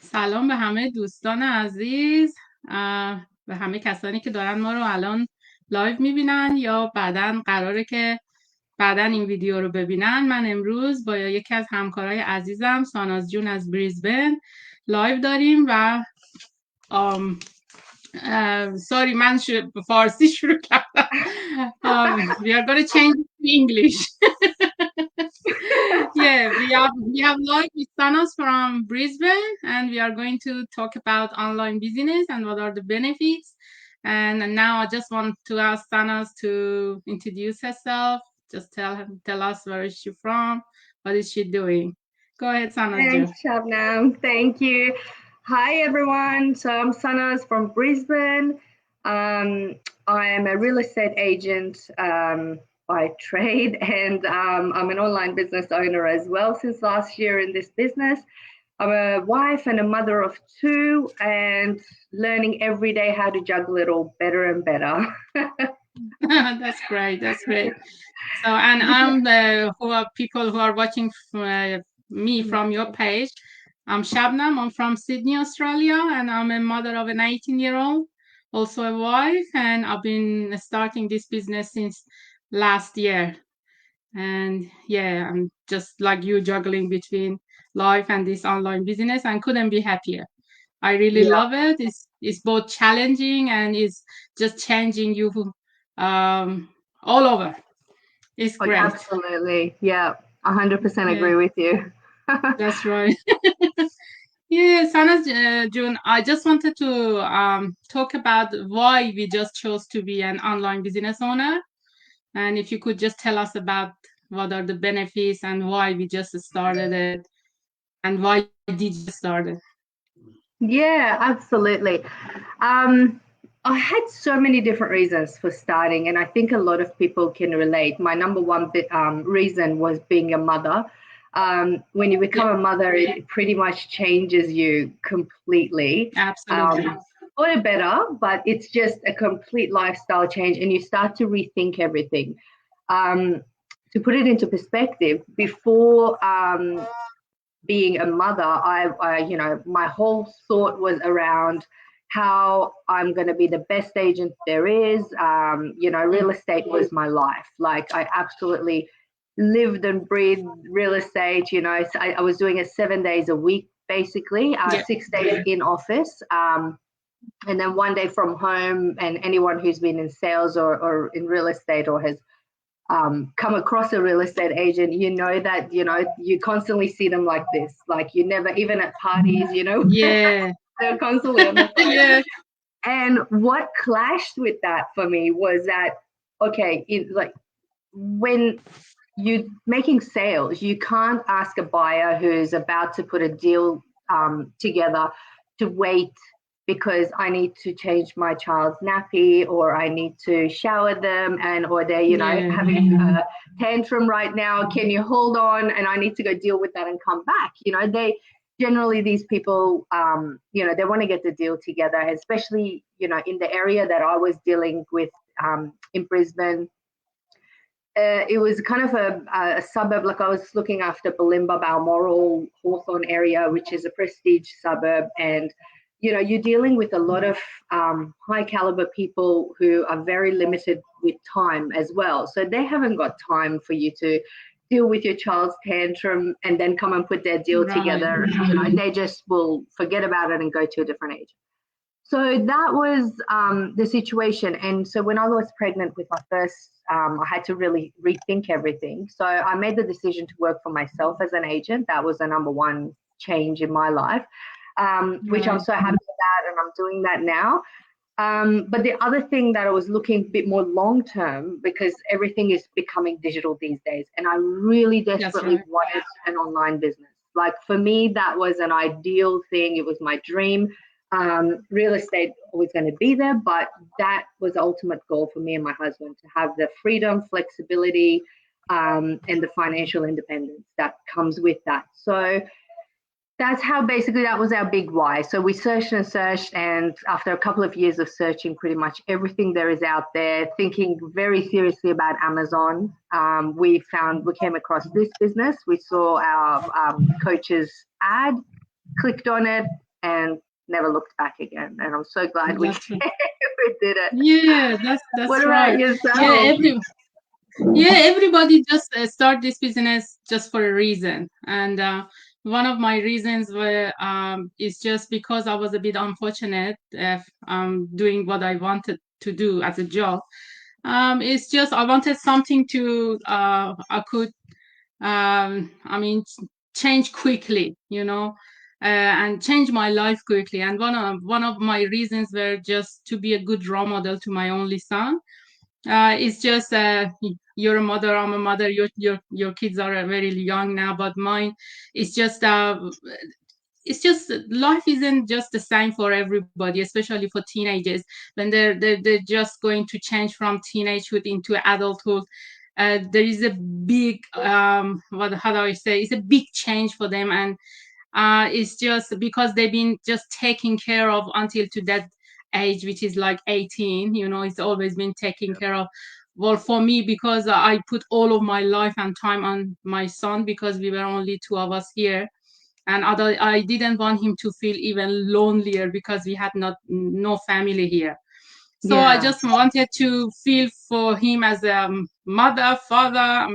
سلام به همه دوستان عزیز، به همه کسانی که دارن ما رو الان لایو میبینن یا بعداً قراره که بعداً این ویدیو رو ببینن. من امروز با یکی از همکارای عزیزم ساناز جون از بریزبن لایو داریم و ساری من فارسی شروع کردم. We are going to change to English. Yeah, we have live with Thanos from Brisbane, and we are going to talk about online business and what are the benefits. And now I just want to ask Thanos to introduce herself. Just tell us where is she from, what is she doing. Go ahead, Thanos. Thanks, Shabnam. Thank you. Hi, everyone. So I'm Sanas from Brisbane. I am a real estate agent by trade, and I'm an online business owner as well since last year in this business. I'm a wife and a mother of two, and learning every day how to juggle it all better and better. That's great. That's great. So, and I'm the people who are watching me from your page. I'm Shabnam. I'm from Sydney, Australia, and I'm a mother of an 18-year-old, also a wife, and I've been starting this business since last year. And yeah, I'm just like you, juggling between life and this online business, and couldn't be happier. I really love it. It's both challenging and it's just changing you all over. It's great. Absolutely. Yeah, 100% agree with you. That's right. Yeah, Sanas June, I just wanted to talk about why we just chose to be an online business owner. And if you could just tell us about what are the benefits and why we just started it and why did you start it? Yeah, absolutely. I had so many different reasons for starting, and I think a lot of people can relate. My number one reason was being a mother. When you become a mother, it pretty much changes you completely. Absolutely. For the better, but it's just a complete lifestyle change, and you start to rethink everything. To put it into perspective, before being a mother, my whole thought was around how I'm going to be the best agent there is. Real estate was my life. Like, I absolutely lived and breathed real estate. I was doing it 7 days a week, basically, 6 days in office, and then 1 day from home. And anyone who's been in sales or in real estate or has come across a real estate agent, that, you constantly see them like this. Like, you never, even at parties, Yeah. they're constantly on the phone. Yeah. And what clashed with that for me was that, okay, when you're making sales, you can't ask a buyer who's about to put a deal together to wait because I need to change my child's nappy, or I need to shower them, or they're, having a tantrum right now. Can you hold on? And I need to go deal with that and come back. Generally, these people, they want to get the deal together, especially, in the area that I was dealing with in Brisbane. It was kind of a suburb. Like, I was looking after Bulimba, Balmoral, Hawthorne area, which is a prestige suburb. And, you're dealing with a lot of high caliber people who are very limited with time as well. So they haven't got time for you to deal with your child's tantrum and then come and put their deal together. They just will forget about it and go to a different agent. So that was the situation. And so when I was pregnant with my first, I had to really rethink everything. So I made the decision to work for myself as an agent. That was the number one change in my life, which I'm so happy about, and I'm doing that now. But the other thing that I was looking a bit more long-term, because everything is becoming digital these days, and I really desperately wanted an online business. Like, for me, that was an ideal thing. It was my dream. Real estate was going to be there, but that was the ultimate goal for me and my husband, to have the freedom, flexibility, and the financial independence that comes with that. So that's how basically that was our big why. So we searched and searched, and after a couple of years of searching pretty much everything there is out there, thinking very seriously about Amazon, we came across this business. We saw our coach's ad, clicked on it, and never looked back again. And I'm so glad we did it. Yeah, that's what right. about yourself? Everybody just start this business just for a reason. And one of my reasons is just because I was a bit unfortunate doing what I wanted to do as a job. It's just I wanted something to I could change quickly, and change my life quickly. And one of my reasons were just to be a good role model to my only son. It's just you're a mother, I'm a mother. Your kids are very young now, but mine is just it's just life isn't just the same for everybody, especially for teenagers when they're just going to change from teenagehood into adulthood. There is a big how do I say, it's a big change for them, and it's just because they've been just taken care of until to that age, which is like 18. It's always been taken care of. Well, for me, because I put all of my life and time on my son, because we were only two of us here, and I didn't want him to feel even lonelier because we had no family here. So I just wanted to feel for him as a mother, father,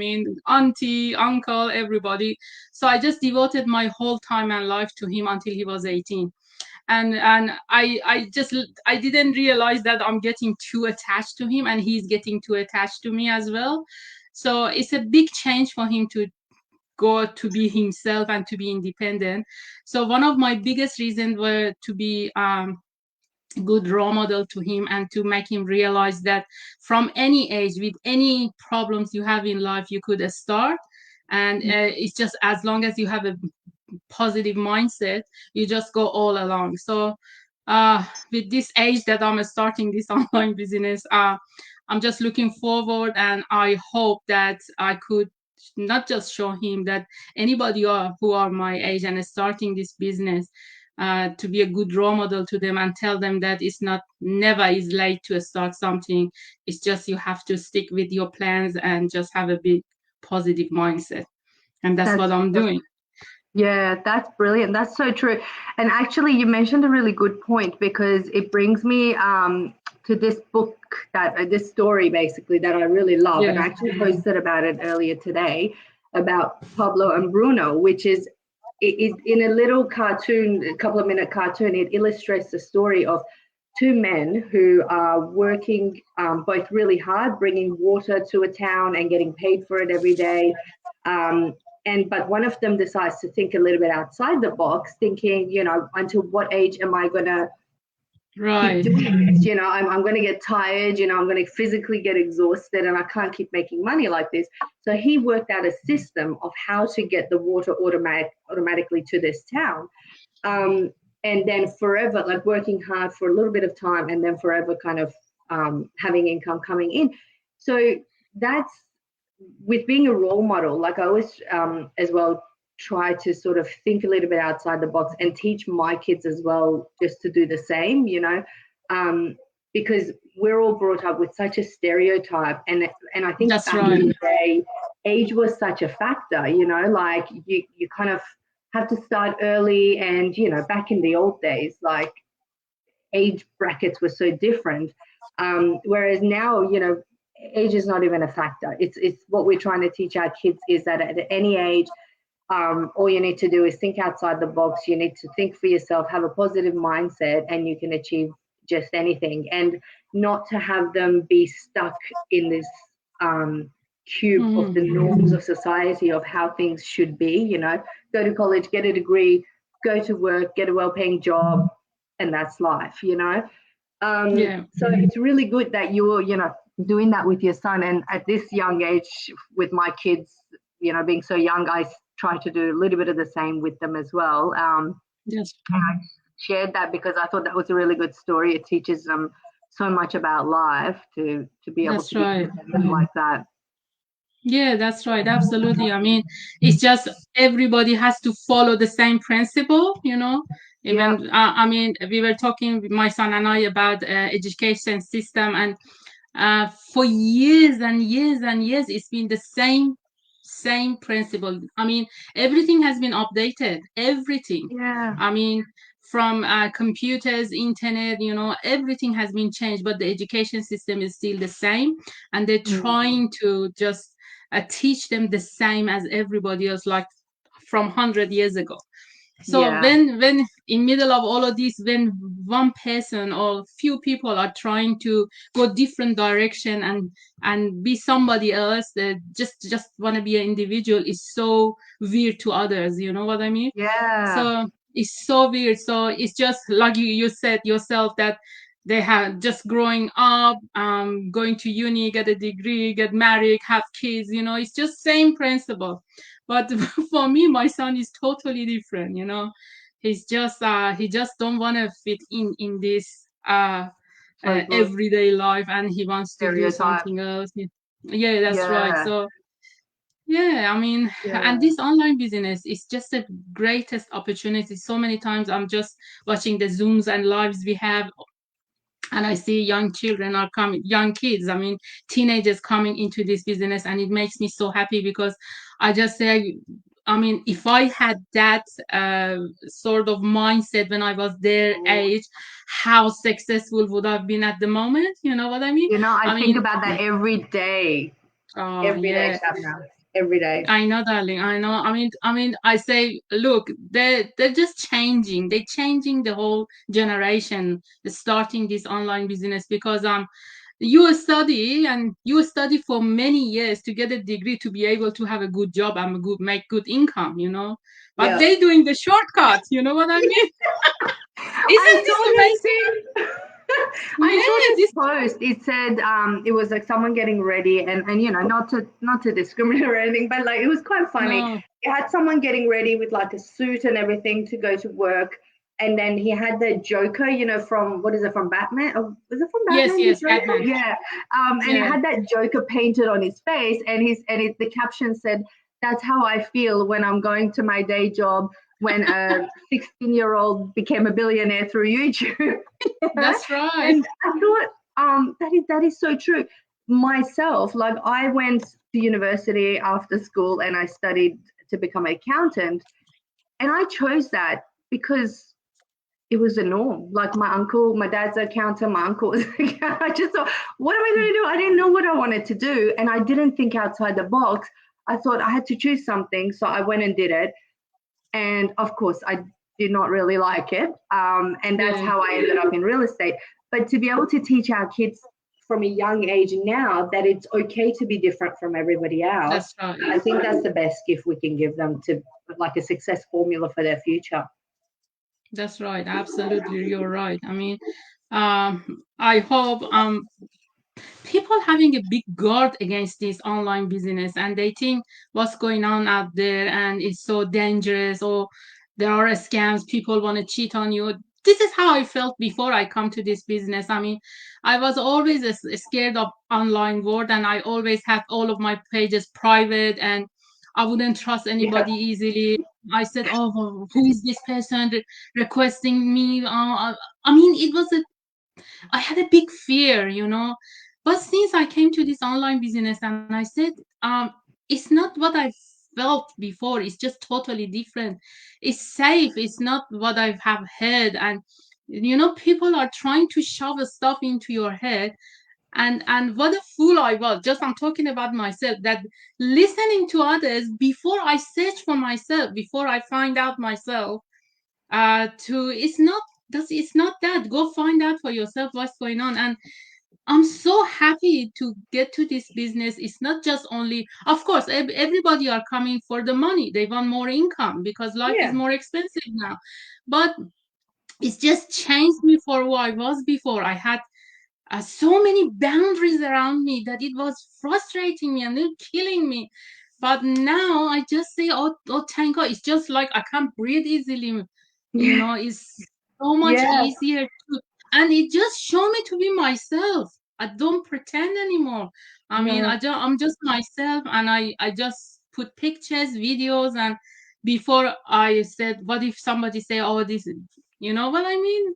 auntie, uncle, everybody. So I just devoted my whole time and life to him until he was 18. And I didn't realize that I'm getting too attached to him, and he's getting too attached to me as well. So it's a big change for him to go to be himself and to be independent. So one of my biggest reasons were to be good role model to him, and to make him realize that from any age, with any problems you have in life, you could start. And it's just as long as you have a positive mindset, you just go all along. So with this age that I'm starting this online business, I'm just looking forward, and I hope that I could not just show him that anybody who are my age and starting this business, to be a good role model to them, and tell them that it's never is late to start something. It's just you have to stick with your plans and just have a big positive mindset. And that's what I'm doing. Yeah, that's brilliant. That's so true. And actually, you mentioned a really good point, because it brings me to this book, this story basically that I really love. And I actually posted about it earlier today, about Pablo and Bruno, which is in a little cartoon, a couple of minute cartoon. It illustrates the story of two men who are working both really hard, bringing water to a town and getting paid for it every day. But one of them decides to think a little bit outside the box, thinking, until what age am I going to keep doing this? I'm going to get tired, I'm going to physically get exhausted, and I can't keep making money like this. So he worked out a system of how to get the water automatically to this town. And then forever, like working hard for a little bit of time, and then forever kind of having income coming in. So that's, with being a role model, like I always as well try to sort of think a little bit outside the box and teach my kids as well just to do the same, because we're all brought up with such a stereotype, and I think back in the day, age was such a factor, like you kind of have to start early, and back in the old days, like age brackets were so different, whereas now, age is not even a factor. It's what we're trying to teach our kids is that at any age, all you need to do is think outside the box. You need to think for yourself, have a positive mindset, and you can achieve just anything, and not to have them be stuck in this cube of the norms of society of how things should be. Go to college, get a degree, go to work, get a well-paying job, and that's life. So it's really good that you're doing that with your son. And at this young age, with my kids, being so young, I try to do a little bit of the same with them as well. And I shared that because I thought that was a really good story. It teaches them so much about life to be able to be independent like that. Yeah, that's right. Absolutely. It's just everybody has to follow the same principle, Even we were talking with my son and I about education system, and for years and years and years, it's been the same principle. Everything has been updated. Everything. Yeah. from computers, internet, everything has been changed, but the education system is still the same, and they're trying to just teach them the same as everybody else, like from 100 years ago. So when in middle of all of this, when one person or few people are trying to go different direction and be somebody else, that just want to be an individual, is so weird to others. You know what I mean? Yeah. So it's so weird. So it's just like you said yourself, that they have just growing up, going to uni, get a degree, get married, have kids. It's just same principle. But for me, my son is totally different. He's just he just don't want to fit in this everyday life, and he wants to do something else. Yeah, that's right. So yeah, I mean, and this online business is just the greatest opportunity. So many times I'm just watching the Zooms and lives we have, and I see young children are coming, young kids, I mean, teenagers coming into this business, and it makes me so happy, because I just say, I mean, if I had that sort of mindset when I was their age, how successful would I have been at the moment? You know what I mean? I think about that every day. Every day, Shabnam. Every day. I know, darling. I know. I mean, I say, look, they're just changing. They're changing the whole generation, starting this online business, because you study for many years to get a degree to be able to have a good job and make good income, but they're doing the shortcut. You know what I mean? Isn't this amazing? I saw this post. It said it was like someone getting ready, and not to discriminate or anything, but like it was quite funny. No. It had someone getting ready with like a suit and everything to go to work, and then he had the Joker, from what is it, from Batman? Oh, is it from Batman? Yes, Batman. Yeah. And he had that Joker painted on his face, and the caption said, "That's how I feel when I'm going to my day job, when a 16-year-old became a billionaire through YouTube." That's right. And I thought, that is so true. Myself, like I went to university after school and I studied to become an accountant, and I chose that because it was the norm. Like my dad's an accountant, my uncle was an accountant. I just thought, what am I going to do? I didn't know what I wanted to do, and I didn't think outside the box. I thought I had to choose something, so I went and did it. And of course, I did not really like it. And that's how I ended up in real estate. But to be able to teach our kids from a young age now that it's okay to be different from everybody else, I think that's the best gift we can give them, to like a success formula for their future. That's right. Absolutely. You're right. I mean, I hope people having a big guard against this online business, and they think what's going on out there and it's so dangerous, or there are scams, people want to cheat on you. This is how I felt before I come to this business. I mean, I was always scared of online world, and I always had all of my pages private, and I wouldn't trust anybody easily. I said, oh, who is this person requesting me? I mean, I had a big fear, But since I came to this online business, and I said, it's not what I felt before. It's just totally different. It's safe. It's not what I have heard. And, people are trying to shove stuff into your head. And what a fool I was. Just I'm talking about myself, that listening to others before I search for myself, before I find out myself, it's not that. Go find out for yourself what's going on. And I'm so happy to get to this business. It's not just only, of course, everybody are coming for the money. They want more income because life is more expensive now. But it's just changed me for who I was before. I had so many boundaries around me that it was frustrating me and then killing me. But now I just say, oh, thank God. It's just like I can't breathe easily. It's so much easier to, and it just showed me to be myself. I don't pretend anymore. I mean, I'm just myself, and I just put pictures, videos, and before I said, what if somebody say, oh, this, you know what I mean?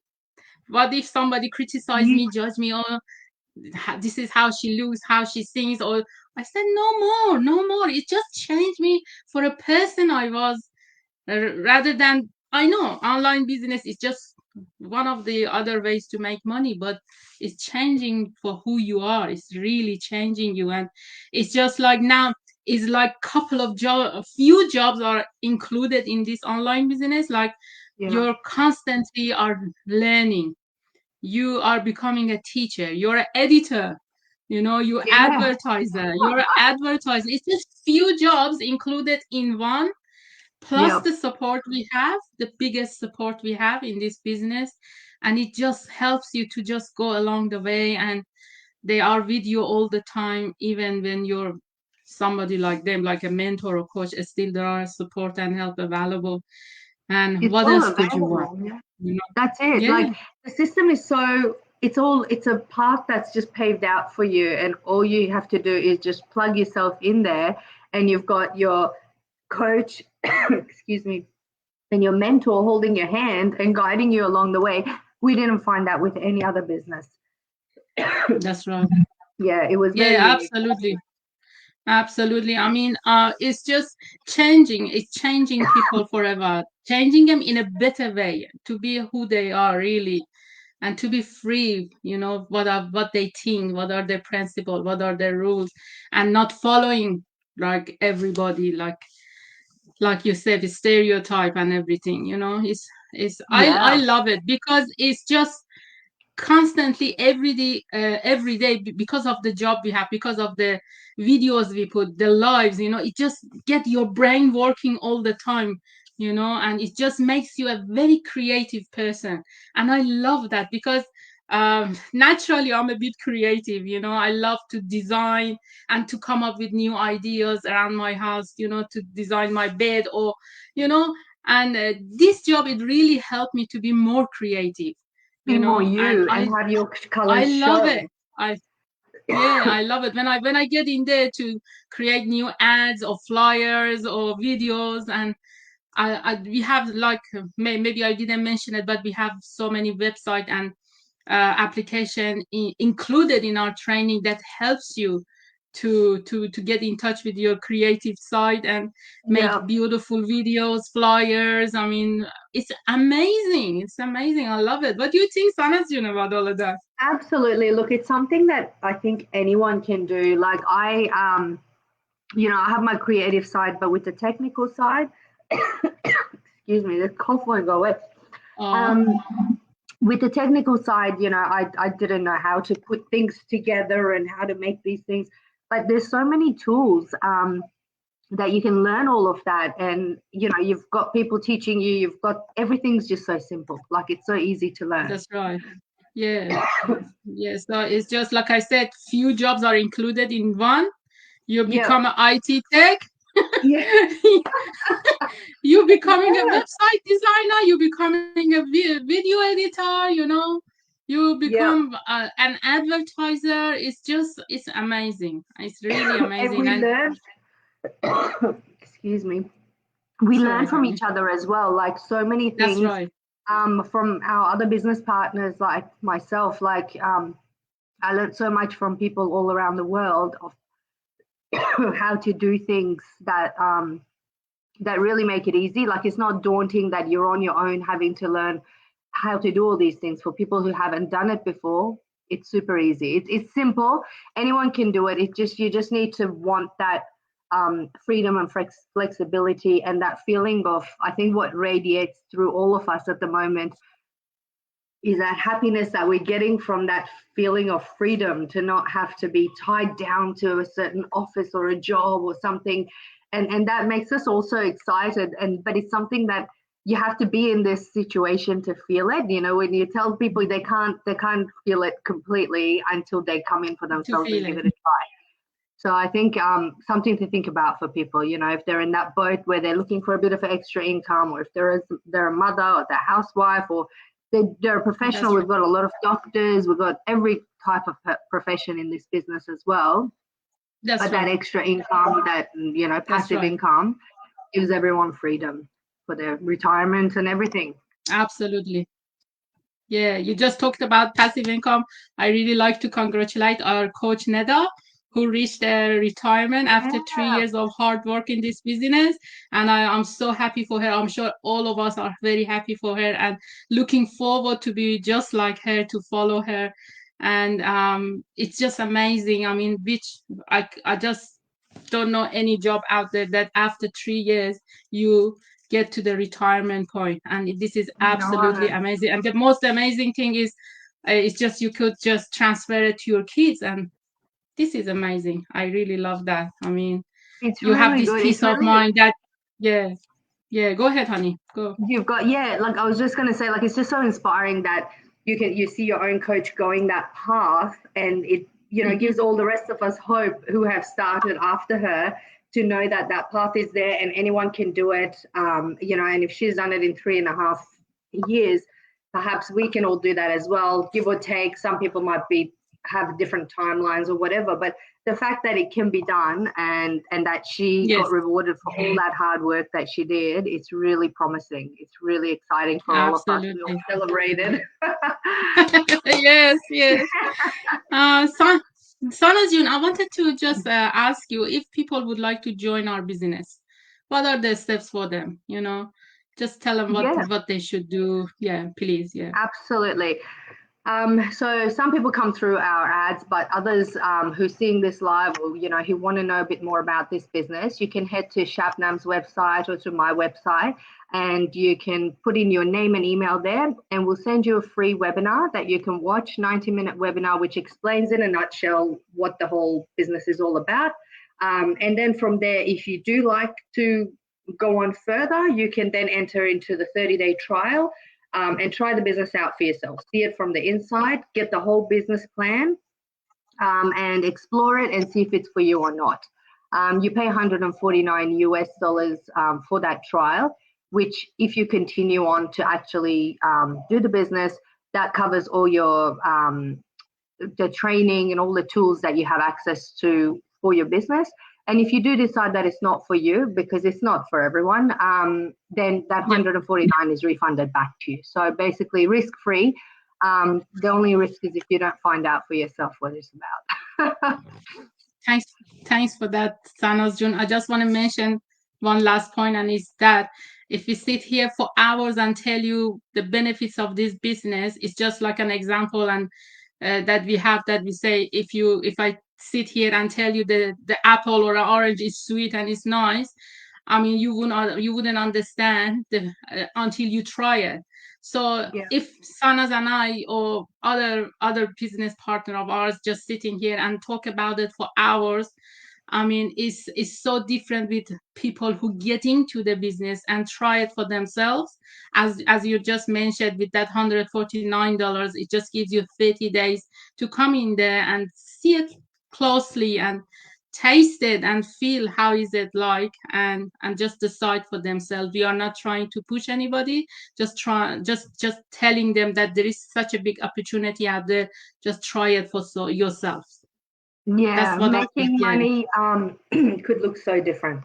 What if somebody criticize me, judge me, or this is how she looks, how she sings, or I said, no more. It just changed me for a person I was, rather than I know online business is just one of the other ways to make money, but it's changing for who you are. It's really changing you. And it's just like now, it's like a few jobs are included in this online business. Like you're constantly are learning. You are becoming a teacher. You're an editor. You're advertiser. You're an advertiser. It's just few jobs included in one, plus the support we have, the biggest support we have in this business. And it just helps you to just go along the way. And they are with you all the time, even when you're somebody like them, like a mentor or coach, still there are support and help available. And It's what all else could you available. want? That's it. Yeah. Like the system is so, it's a path that's just paved out for you, and all you have to do is just plug yourself in there, and you've got your coach, excuse me, and your mentor holding your hand and guiding you along the way. We didn't find that with any other business. That's right. Yeah, it was very unique. Absolutely. I mean, it's just changing. It's changing people forever, changing them in a better way to be who they are really, and to be free. What they think, what are their principles, what are their rules, and not following like everybody, like you said, the stereotype and everything. I love it because it's just constantly every day because of the job we have, because of the videos we put, the lives, it just get your brain working all the time, and it just makes you a very creative person. And I love that because naturally I'm a bit creative. I love to design and to come up with new ideas around my house, to design my bed, or and this job, it really helped me to be more creative. More you and have your colors I love show. it. I love it when I get in there to create new ads or flyers or videos. And we have, like, maybe I didn't mention it, but we have so many website and application included in our training that helps you to get in touch with your creative side and make beautiful videos, flyers. I mean, it's amazing. I love it. What do you think, Sanaz, about all of that? Absolutely. Look, it's something that I think anyone can do. Like I have my creative side, but with the technical side, excuse me, the cough won't go away. With the technical side, I didn't know how to put things together and how to make these things, but there's so many tools that you can learn all of that. And, you've got people teaching you, you've got, everything's just so simple. Like it's so easy to learn. That's right. Yeah. So it's just, like I said, few jobs are included in one. You become an IT tech. You becoming a website designer, you becoming a video editor, you become an advertiser. It's amazing. It's really amazing. And we learn excuse me, we learn from each other as well, like so many things. That's right. From our other business partners, like myself, like I learned so much from people all around the world of how to do things that really make it easy. Like it's not daunting that you're on your own having to learn how to do all these things. For people who haven't done it before, it's super easy. It's simple. Anyone can do it. You just need to want that freedom and flexibility, and that feeling of, I think what radiates through all of us at the moment is that happiness that we're getting from that feeling of freedom, to not have to be tied down to a certain office or a job or something. And that makes us also excited. But it's something that you have to be in this situation to feel it. When you tell people they can't feel it completely until they come in for themselves and give it a try. So I think something to think about for people, if they're in that boat where they're looking for a bit of extra income, or if they're a mother or they're a housewife, or they're a professional. We've got a lot of doctors. We've got every type of profession in this business as well. But that extra income, that, passive income, gives everyone freedom for their retirement and everything. Absolutely. Yeah, you just talked about passive income. I really like to congratulate our coach Neda, who reached their retirement after 3 years of hard work in this business. And I'm so happy for her. I'm sure all of us are very happy for her and looking forward to be just like her, to follow her. And it's just amazing. I mean, I just don't know any job out there that after 3 years you get to the retirement point. And this is absolutely amazing. And the most amazing thing is it's just you could just transfer it to your kids, and this is amazing. I really love that. I mean, it's you really have this good. peace of mind that, yeah, go ahead, honey, go. You've got, like I was just going to say, like, it's just so inspiring that you see your own coach going that path, and it, gives all the rest of us hope who have started after her to know that that path is there and anyone can do it. And if she's done it in 3.5 years, perhaps we can all do that as well, give or take. Some people might have different timelines or whatever, but the fact that it can be done and that she got rewarded for all that hard work that she did, it's really promising. It's really exciting for all of us. We all celebrated. Yes. Sanazjun, I wanted to just ask you, if people would like to join our business, what are the steps for them? Just tell them what they should do. Yeah, please. Yeah, absolutely. So some people come through our ads, but others who are seeing this live, or who want to know a bit more about this business, you can head to Shabnam's website or to my website, and you can put in your name and email there, and we'll send you a free webinar that you can watch, 90-minute webinar, which explains in a nutshell what the whole business is all about. And then from there, if you do like to go on further, you can then enter into the 30-day trial. And try the business out for yourself. See it from the inside, get the whole business plan, and explore it and see if it's for you or not. You pay $149 US for that trial, which if you continue on to actually do the business, that covers all your the training and all the tools that you have access to for your business. And if you do decide that it's not for you, because it's not for everyone, then that $149 is refunded back to you. So basically risk-free. The only risk is if you don't find out for yourself what it's about. Thanks for that, Sanazjun. I just want to mention one last point, and it's that if we sit here for hours and tell you the benefits of this business, it's just like an example and that we have, that we say, if I sit here and tell you the apple or an orange is sweet and it's nice, I mean, you wouldn't understand until you try it. So if Sanaz and I or other business partner of ours just sitting here and talk about it for hours, I mean, it's so different with people who get into the business and try it for themselves. As you just mentioned, with that $149, it just gives you 30 days to come in there and see it closely and taste it and feel how is it like, and just decide for themselves. We are not trying to push anybody, just telling them that there is such a big opportunity out there. Just try it for yourself. Yeah, making money could look so different.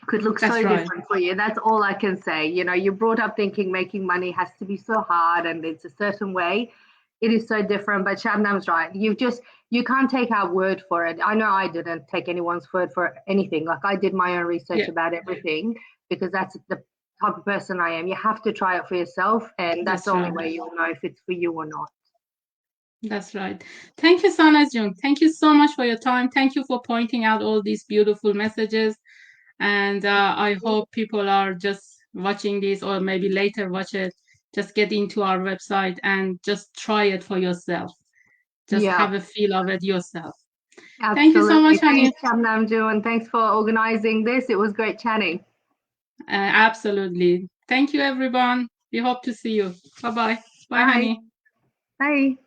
Different for you. That's all I can say. You're brought up thinking making money has to be so hard and it's a certain way. It is so different. But Shabnam's right. You can't take our word for it. I know I didn't take anyone's word for anything. Like, I did my own research about everything, because that's the type of person I am. You have to try it for yourself, and that's the only way you'll know if it's for you or not. That's right. Thank you, Sanazjun. Thank you so much for your time. Thank you for pointing out all these beautiful messages. And I hope people are just watching this, or maybe later watch it, just get into our website and just try it for yourself. Just have a feel of it yourself. Absolutely. Thank you so much, honey. Thanks, Shabnam, and thanks for organizing this. It was great chatting. Absolutely. Thank you, everyone. We hope to see you. Bye-bye. Bye, honey. Bye.